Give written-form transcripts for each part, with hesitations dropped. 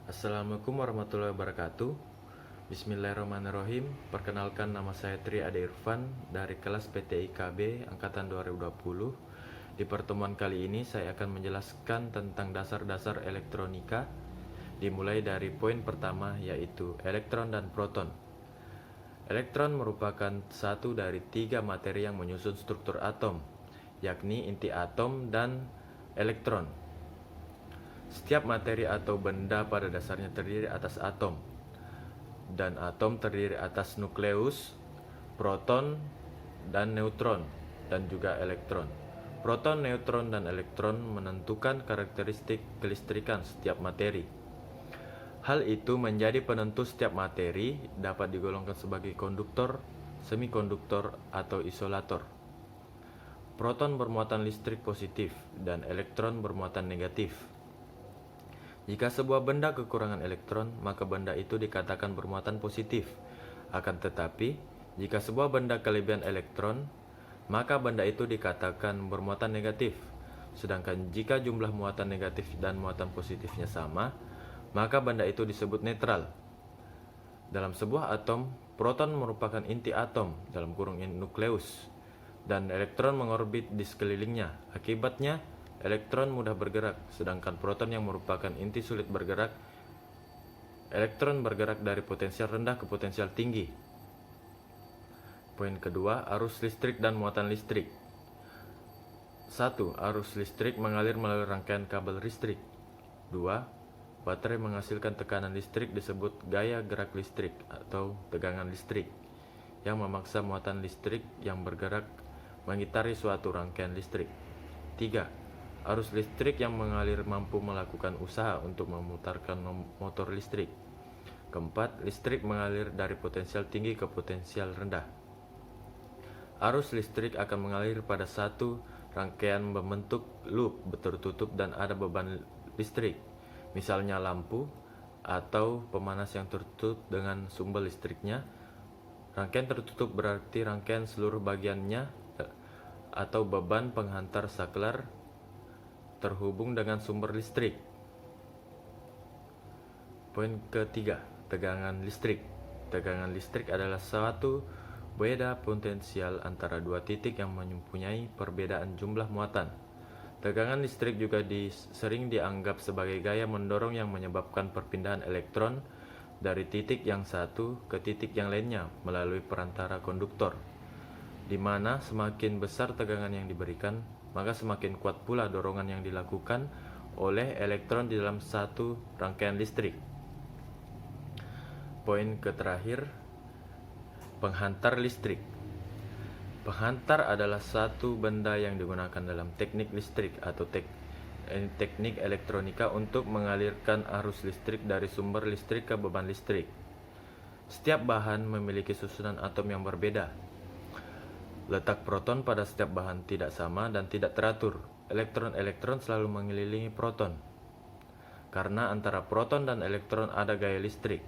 Assalamualaikum warahmatullahi wabarakatuh. Bismillahirrahmanirrahim. Perkenalkan, nama saya Tri Ade Irfan dari kelas PTIKB angkatan 2020. Di pertemuan kali ini saya akan menjelaskan tentang dasar-dasar elektronika, dimulai dari poin pertama, yaitu elektron dan proton. Elektron merupakan satu dari tiga materi yang menyusun struktur atom, yakni inti atom dan elektron. Setiap materi atau benda pada dasarnya terdiri atas atom, dan atom terdiri atas nukleus, proton, dan neutron, dan juga elektron. Proton, neutron, dan elektron menentukan karakteristik kelistrikan setiap materi. Hal itu menjadi penentu setiap materi dapat digolongkan sebagai konduktor, semikonduktor, atau isolator. Proton bermuatan listrik positif dan elektron bermuatan negatif. Jika sebuah benda kekurangan elektron, maka benda itu dikatakan bermuatan positif. Akan tetapi, jika sebuah benda kelebihan elektron, maka benda itu dikatakan bermuatan negatif. Sedangkan jika jumlah muatan negatif dan muatan positifnya sama, maka benda itu disebut netral. Dalam sebuah atom, proton merupakan inti atom dalam kurung nukleus, dan elektron mengorbit di sekelilingnya. Akibatnya, elektron mudah bergerak, sedangkan proton yang merupakan inti sulit bergerak. Elektron bergerak dari potensial rendah ke potensial tinggi. Poin kedua, arus listrik dan muatan listrik. 1. Arus listrik mengalir melalui rangkaian kabel listrik. 2. Baterai menghasilkan tekanan listrik disebut gaya gerak listrik atau tegangan listrik, yang memaksa muatan listrik yang bergerak mengitari suatu rangkaian listrik. 3. Arus listrik yang mengalir mampu melakukan usaha untuk memutarkan motor listrik. Keempat, listrik mengalir dari potensial tinggi ke potensial rendah. Arus listrik akan mengalir pada satu rangkaian membentuk loop tertutup dan ada beban listrik, misalnya lampu atau pemanas yang tertutup dengan sumber listriknya. Rangkaian tertutup berarti rangkaian seluruh bagiannya atau beban penghantar saklar terhubung dengan sumber listrik. Poin ketiga, tegangan listrik. Tegangan listrik adalah suatu beda potensial antara dua titik yang mempunyai perbedaan jumlah muatan. Tegangan listrik juga sering dianggap sebagai gaya mendorong yang menyebabkan perpindahan elektron dari titik yang satu ke titik yang lainnya melalui perantara konduktor, di mana semakin besar tegangan yang diberikan, maka semakin kuat pula dorongan yang dilakukan oleh elektron di dalam satu rangkaian listrik. Poin terakhir, penghantar listrik. Penghantar adalah satu benda yang digunakan dalam teknik listrik atau teknik elektronika untuk mengalirkan arus listrik dari sumber listrik ke beban listrik. Setiap bahan memiliki susunan atom yang berbeda. Letak proton pada setiap bahan tidak sama dan tidak teratur. Elektron-elektron selalu mengelilingi proton, karena antara proton dan elektron ada gaya listrik.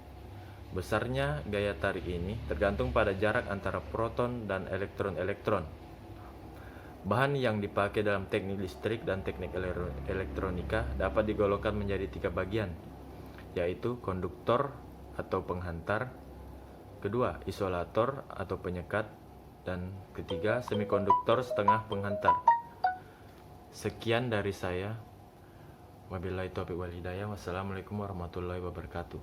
Besarnya gaya tarik ini tergantung pada jarak antara proton dan elektron-elektron. Bahan yang dipakai dalam teknik listrik dan teknik elektronika dapat digolongkan menjadi tiga bagian, yaitu konduktor atau penghantar, kedua isolator atau penyekat, dan ketiga semikonduktor setengah penghantar. Sekian dari saya. Wabillahi taufiq wal hidayah. Wassalamualaikum warahmatullahi wabarakatuh.